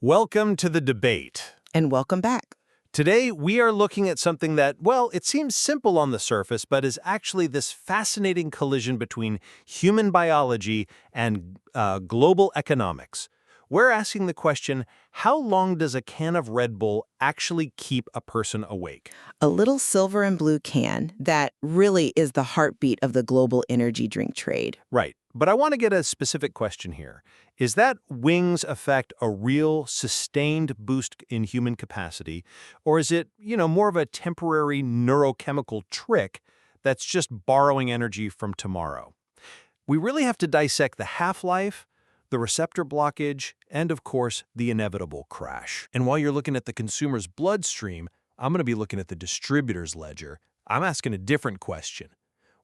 Welcome to the debate. And welcome back. Today, we are looking at something that, well, it seems simple on the surface, but is actually this fascinating collision between human biology and global economics. We're asking the question, how long does a can of Red Bull actually keep a person awake? A little silver and blue can that really is the heartbeat of the global energy drink trade. Right. But I want to get a specific question here. Is that wings effect a real, sustained boost in human capacity, or is it, more of a temporary neurochemical trick that's just borrowing energy from tomorrow? We really have to dissect the half-life, the receptor blockage, and, of course, the inevitable crash. And while you're looking at the consumer's bloodstream, I'm going to be looking at the distributor's ledger. I'm asking a different question.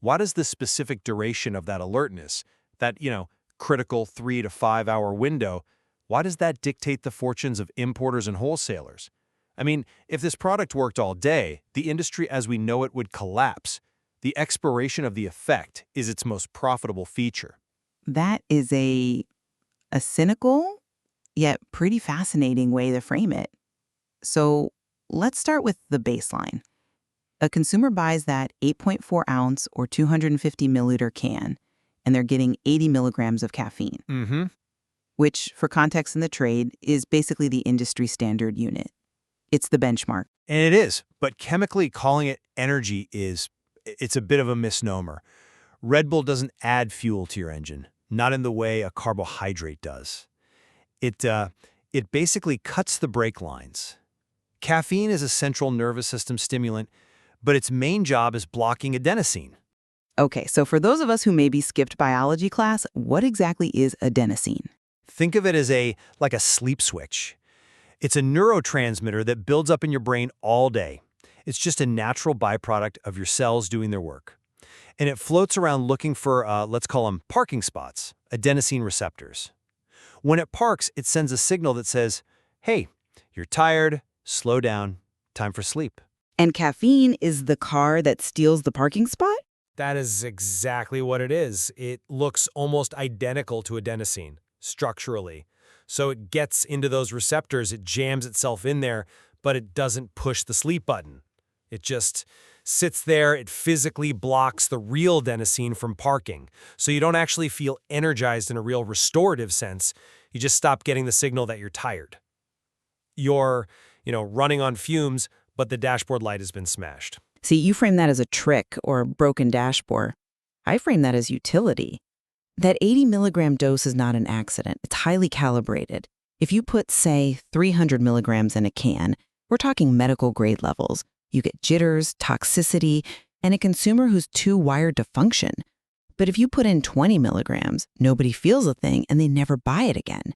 Why does the specific duration of that alertness, that, critical 3 to 5 hour window, why does that dictate the fortunes of importers and wholesalers? I mean, if this product worked all day, the industry as we know it would collapse. The expiration of the effect is its most profitable feature. That is a cynical, yet pretty fascinating way to frame it. So let's start with the baseline. A consumer buys that 8.4 ounce or 250 milliliter can, and they're getting 80 milligrams of caffeine, which, for context in the trade, is basically the industry standard unit. It's the benchmark. And it is, but chemically calling it energy it's a bit of a misnomer. Red Bull doesn't add fuel to your engine, not in the way a carbohydrate does. It basically cuts the brake lines. Caffeine is a central nervous system stimulant, but its main job is blocking adenosine. Okay, so for those of us who maybe skipped biology class, what exactly is adenosine? Think of it as like a sleep switch. It's a neurotransmitter that builds up in your brain all day. It's just a natural byproduct of your cells doing their work. And it floats around looking for, let's call them parking spots, adenosine receptors. When it parks, it sends a signal that says, hey, you're tired, slow down, time for sleep. And caffeine is the car that steals the parking spot? That is exactly what it is. It looks almost identical to adenosine, structurally. So it gets into those receptors, it jams itself in there, but it doesn't push the sleep button. It just sits there, it physically blocks the real adenosine from parking. So you don't actually feel energized in a real restorative sense. You just stop getting the signal that you're tired. You're, running on fumes, but the dashboard light has been smashed. See, you frame that as a trick or a broken dashboard. I frame that as utility. That 80 milligram dose is not an accident. It's highly calibrated. If you put, say, 300 milligrams in a can, we're talking medical grade levels. You get jitters, toxicity, and a consumer who's too wired to function. But if you put in 20 milligrams, nobody feels a thing and they never buy it again.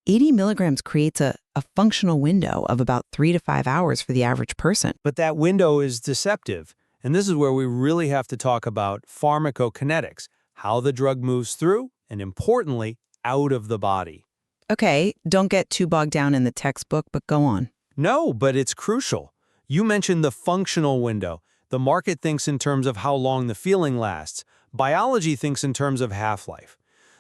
80 milligrams creates a functional window of about 3 to 5 hours for the average person. But that window is deceptive. And this is where we really have to talk about pharmacokinetics, how the drug moves through, and importantly, out of the body. Okay, don't get too bogged down in the textbook, but go on. No, but it's crucial. You mentioned the functional window. The market thinks in terms of how long the feeling lasts. Biology thinks in terms of half-life.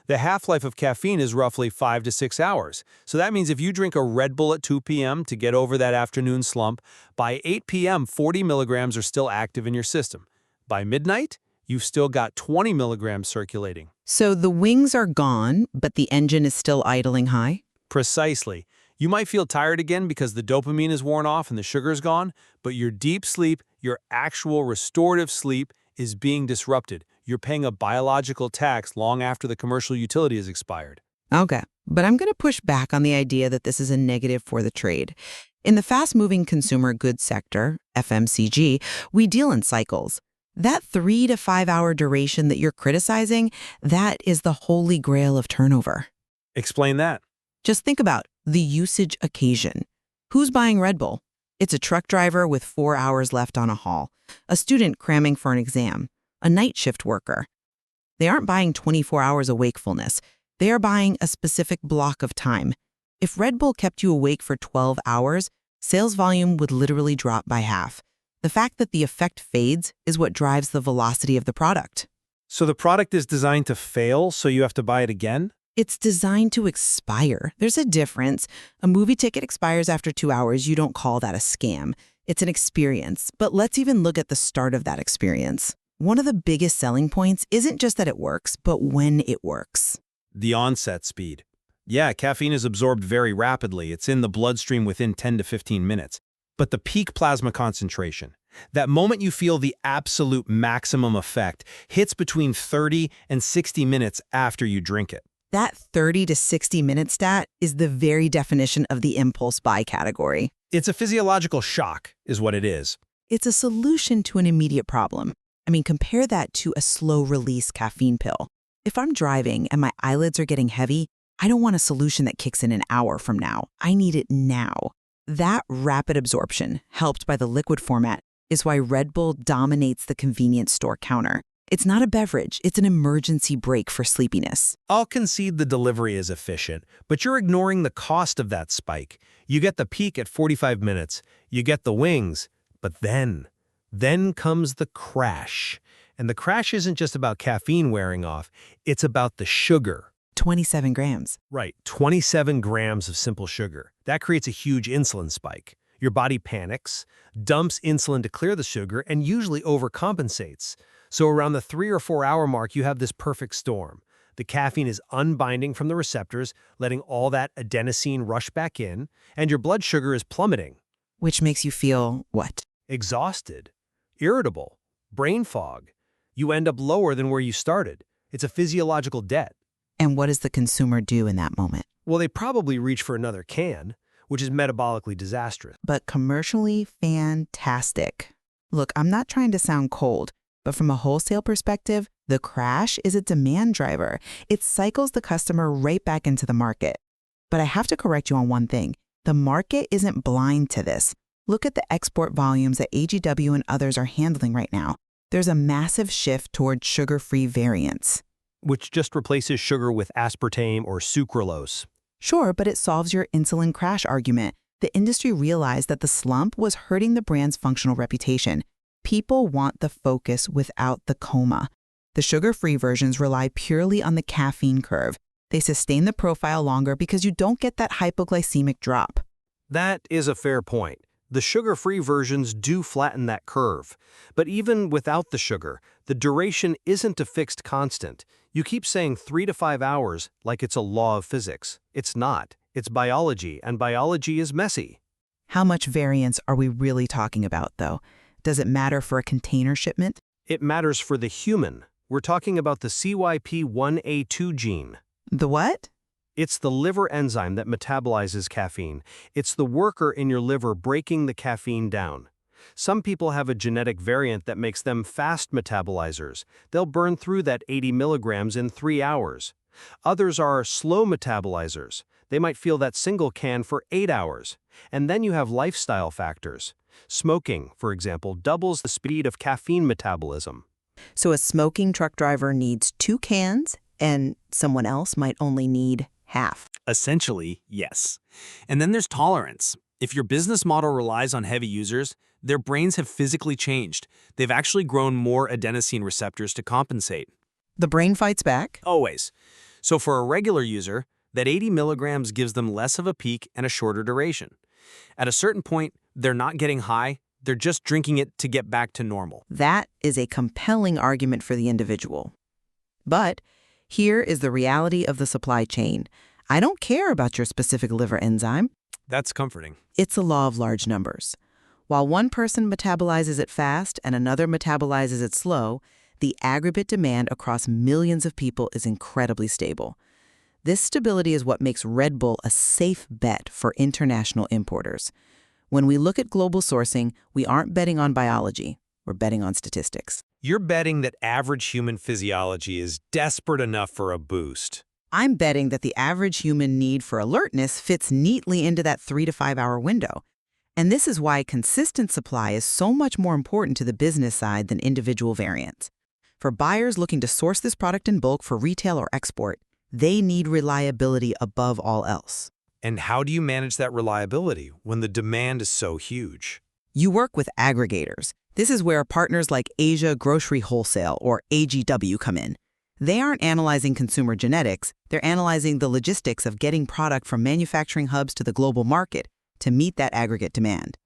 The half-life of caffeine is roughly 5 to 6 hours. So that means if you drink a Red Bull at 2 p.m. to get over that afternoon slump, by 8 p.m., 40 milligrams are still active in your system. By midnight, you've still got 20 milligrams circulating. So the wings are gone, but the engine is still idling high? Precisely. You might feel tired again because the dopamine is worn off and the sugar's gone, but your deep sleep, your actual restorative sleep, is being disrupted. You're paying a biological tax long after the commercial utility has expired. Okay, but I'm going to push back on the idea that this is a negative for the trade. In the fast-moving consumer goods sector, FMCG, we deal in cycles. That 3 to 5 hour duration that you're criticizing, that is the holy grail of turnover. Explain that. Just think about the usage occasion. Who's buying Red Bull? It's a truck driver with 4 hours left on a haul, a student cramming for an exam, a night shift worker. They aren't buying 24 hours of wakefulness. They are buying a specific block of time. If Red Bull kept you awake for 12 hours, sales volume would literally drop by half. The fact that the effect fades is what drives the velocity of the product. So the product is designed to fail, so you have to buy it again? It's designed to expire. There's a difference. A movie ticket expires after 2 hours. You don't call that a scam. It's an experience. But let's even look at the start of that experience. One of the biggest selling points isn't just that it works, but when it works. The onset speed. Yeah, caffeine is absorbed very rapidly. It's in the bloodstream within 10 to 15 minutes. But the peak plasma concentration, that moment you feel the absolute maximum effect, hits between 30 and 60 minutes after you drink it. That 30 to 60 minute stat is the very definition of the impulse buy category. It's a physiological shock, is what it is. It's a solution to an immediate problem. I mean, compare that to a slow-release caffeine pill. If I'm driving and my eyelids are getting heavy, I don't want a solution that kicks in an hour from now. I need it now. That rapid absorption, helped by the liquid format, is why Red Bull dominates the convenience store counter. It's not a beverage, it's an emergency break for sleepiness. I'll concede the delivery is efficient, but you're ignoring the cost of that spike. You get the peak at 45 minutes, you get the wings, but then comes the crash. And the crash isn't just about caffeine wearing off, it's about the sugar. 27 grams. Right, 27 grams of simple sugar. That creates a huge insulin spike. Your body panics, dumps insulin to clear the sugar, and usually overcompensates. So around the 3 or 4 hour mark, you have this perfect storm. The caffeine is unbinding from the receptors, letting all that adenosine rush back in, and your blood sugar is plummeting. Which makes you feel what? Exhausted, irritable, brain fog. You end up lower than where you started. It's a physiological debt. And what does the consumer do in that moment? Well, they probably reach for another can, which is metabolically disastrous. But commercially fantastic. Look, I'm not trying to sound cold, but from a wholesale perspective, the crash is a demand driver. It cycles the customer right back into the market. But I have to correct you on one thing. The market isn't blind to this. Look at the export volumes that AGW and others are handling right now. There's a massive shift towards sugar-free variants. Which just replaces sugar with aspartame or sucralose. Sure, but it solves your insulin crash argument. The industry realized that the slump was hurting the brand's functional reputation. People want the focus without the coma. The sugar-free versions rely purely on the caffeine curve. They sustain the profile longer because you don't get that hypoglycemic drop. That is a fair point. The sugar-free versions do flatten that curve. But even without the sugar, the duration isn't a fixed constant. You keep saying 3 to 5 hours like it's a law of physics. It's not. It's biology, and biology is messy. How much variance are we really talking about, though? Does it matter for a container shipment? It matters for the human. We're talking about the CYP1A2 gene. The what? It's the liver enzyme that metabolizes caffeine. It's the worker in your liver breaking the caffeine down. Some people have a genetic variant that makes them fast metabolizers. They'll burn through that 80 milligrams in 3 hours. Others are slow metabolizers. They might feel that single can for 8 hours. And then you have lifestyle factors. Smoking, for example, doubles the speed of caffeine metabolism. So a smoking truck driver needs 2 cans, and someone else might only need half. Essentially, yes. And then there's tolerance. If your business model relies on heavy users, their brains have physically changed. They've actually grown more adenosine receptors to compensate. The brain fights back? Always. So for a regular user, that 80 milligrams gives them less of a peak and a shorter duration. At a certain point, they're not getting high, they're just drinking it to get back to normal. That is a compelling argument for the individual. But here is the reality of the supply chain. I don't care about your specific liver enzyme. That's comforting. It's a law of large numbers. While one person metabolizes it fast and another metabolizes it slow, the aggregate demand across millions of people is incredibly stable. This stability is what makes Red Bull a safe bet for international importers. When we look at global sourcing, we aren't betting on biology. We're betting on statistics. You're betting that average human physiology is desperate enough for a boost. I'm betting that the average human need for alertness fits neatly into that 3 to 5 hour window. And this is why consistent supply is so much more important to the business side than individual variants. For buyers looking to source this product in bulk for retail or export, they need reliability above all else. And how do you manage that reliability when the demand is so huge? You work with aggregators. This is where partners like Asia Grocery Wholesale, or AGW, come in. They aren't analyzing consumer genetics, they're analyzing the logistics of getting product from manufacturing hubs to the global market to meet that aggregate demand.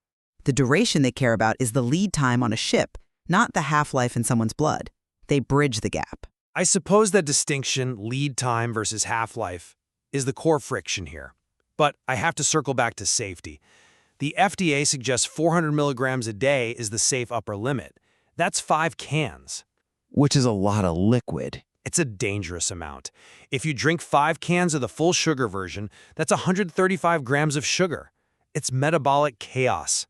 The duration they care about is the lead time on a ship, not the half-life in someone's blood. They bridge the gap. I suppose that distinction, lead time versus half-life, is the core friction here. But I have to circle back to safety. The FDA suggests 400 milligrams a day is the safe upper limit. That's 5 cans. Which is a lot of liquid. It's a dangerous amount. If you drink 5 cans of the full sugar version, that's 135 grams of sugar. It's metabolic chaos.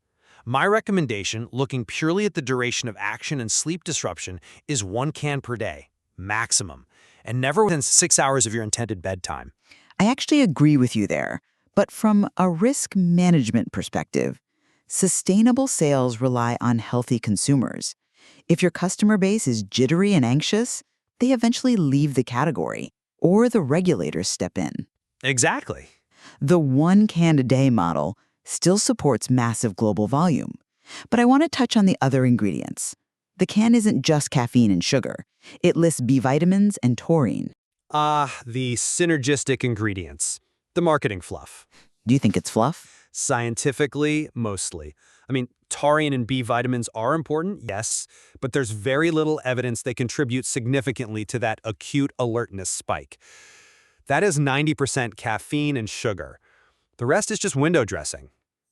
My recommendation, looking purely at the duration of action and sleep disruption, is 1 can per day, maximum, and never within 6 hours of your intended bedtime. I actually agree with you there, but from a risk management perspective, sustainable sales rely on healthy consumers. If your customer base is jittery and anxious, they eventually leave the category, or the regulators step in. Exactly. The 1 can a day model still supports massive global volume. But I want to touch on the other ingredients. The can isn't just caffeine and sugar. It lists B vitamins and taurine. The synergistic ingredients. The marketing fluff. Do you think it's fluff? Scientifically, mostly. I mean, taurine and B vitamins are important, yes, but there's very little evidence they contribute significantly to that acute alertness spike. That is 90% caffeine and sugar. The rest is just window dressing.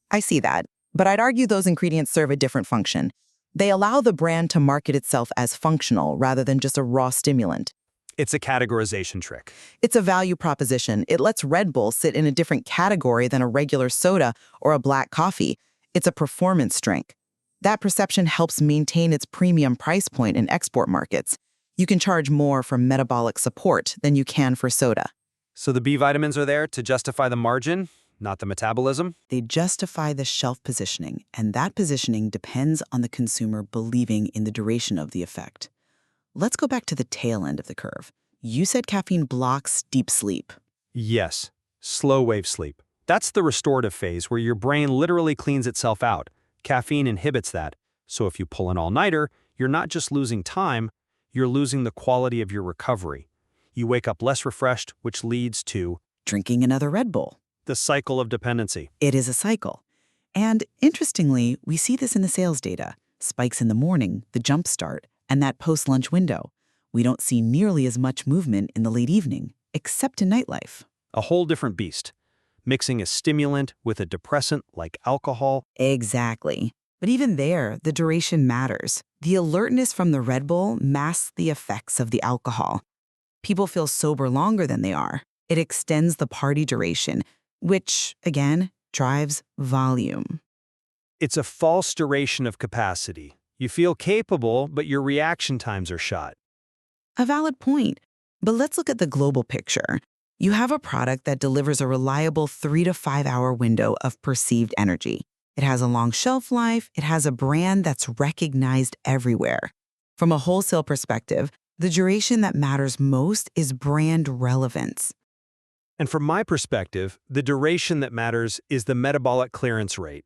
I see that, but I'd argue those ingredients serve a different function. They allow the brand to market itself as functional rather than just a raw stimulant. It's a categorization trick. It's a value proposition. It lets Red Bull sit in a different category than a regular soda or a black coffee. It's a performance drink. That perception helps maintain its premium price point in export markets. You can charge more for metabolic support than you can for soda. So the B vitamins are there to justify the margin, not the metabolism? They justify the shelf positioning, and that positioning depends on the consumer believing in the duration of the effect. Let's go back to the tail end of the curve. You said caffeine blocks deep sleep. Yes, slow wave sleep. That's the restorative phase where your brain literally cleans itself out. Caffeine inhibits that. So if you pull an all-nighter, you're not just losing time, you're losing the quality of your recovery. You wake up less refreshed, which leads to Drinking another Red Bull. the cycle of dependency. It is a cycle. And interestingly, we see this in the sales data. Spikes in the morning, the jump start, and that post-lunch window. We don't see nearly as much movement in the late evening, except in nightlife. A whole different beast. Mixing a stimulant with a depressant like alcohol. Exactly. But even there, the duration matters. The alertness from the Red Bull masks the effects of the alcohol. People feel sober longer than they are. It extends the party duration, which, again, drives volume. It's a false duration of capacity. You feel capable, but your reaction times are shot. A valid point. But let's look at the global picture. You have a product that delivers a reliable 3 to 5 hour window of perceived energy. It has a long shelf life. It has a brand that's recognized everywhere. From a wholesale perspective, the duration that matters most is brand relevance. And from my perspective, the duration that matters is the metabolic clearance rate.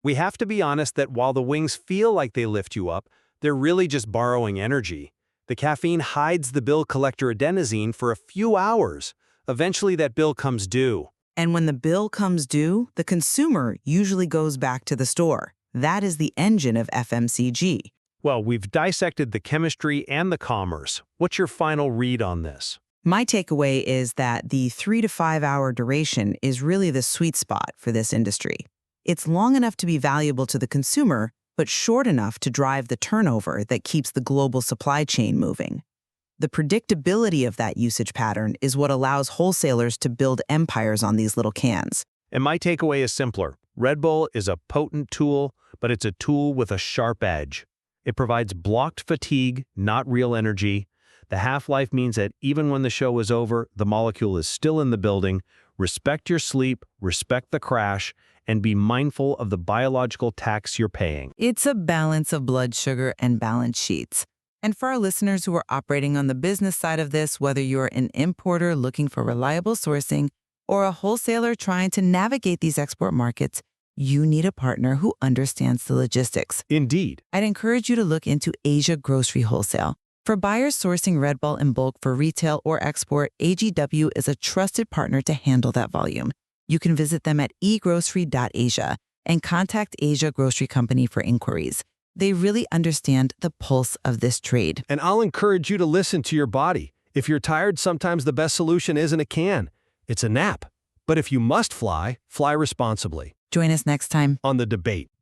We have to be honest that while the wings feel like they lift you up, they're really just borrowing energy. The caffeine hides the bill collector adenosine for a few hours. Eventually that bill comes due. And when the bill comes due, the consumer usually goes back to the store. That is the engine of FMCG. Well, we've dissected the chemistry and the commerce. What's your final read on this? My takeaway is that the 3 to 5 hour duration is really the sweet spot for this industry. It's long enough to be valuable to the consumer, but short enough to drive the turnover that keeps the global supply chain moving. The predictability of that usage pattern is what allows wholesalers to build empires on these little cans. And my takeaway is simpler. Red Bull is a potent tool, but it's a tool with a sharp edge. It provides blocked fatigue, not real energy. The half-life means that even when the show is over, the molecule is still in the building. Respect your sleep, respect the crash, and be mindful of the biological tax you're paying. It's a balance of blood sugar and balance sheets. And for our listeners who are operating on the business side of this, whether you're an importer looking for reliable sourcing or a wholesaler trying to navigate these export markets, you need a partner who understands the logistics. Indeed. I'd encourage you to look into Asia Grocery Wholesale. For buyers sourcing Red Bull in bulk for retail or export, AGW is a trusted partner to handle that volume. You can visit them at egrocery.asia and contact Asia Grocery Company for inquiries. They really understand the pulse of this trade. And I'll encourage you to listen to your body. If you're tired, sometimes the best solution isn't a can. It's a nap. But if you must fly, fly responsibly. Join us next time On The Debate.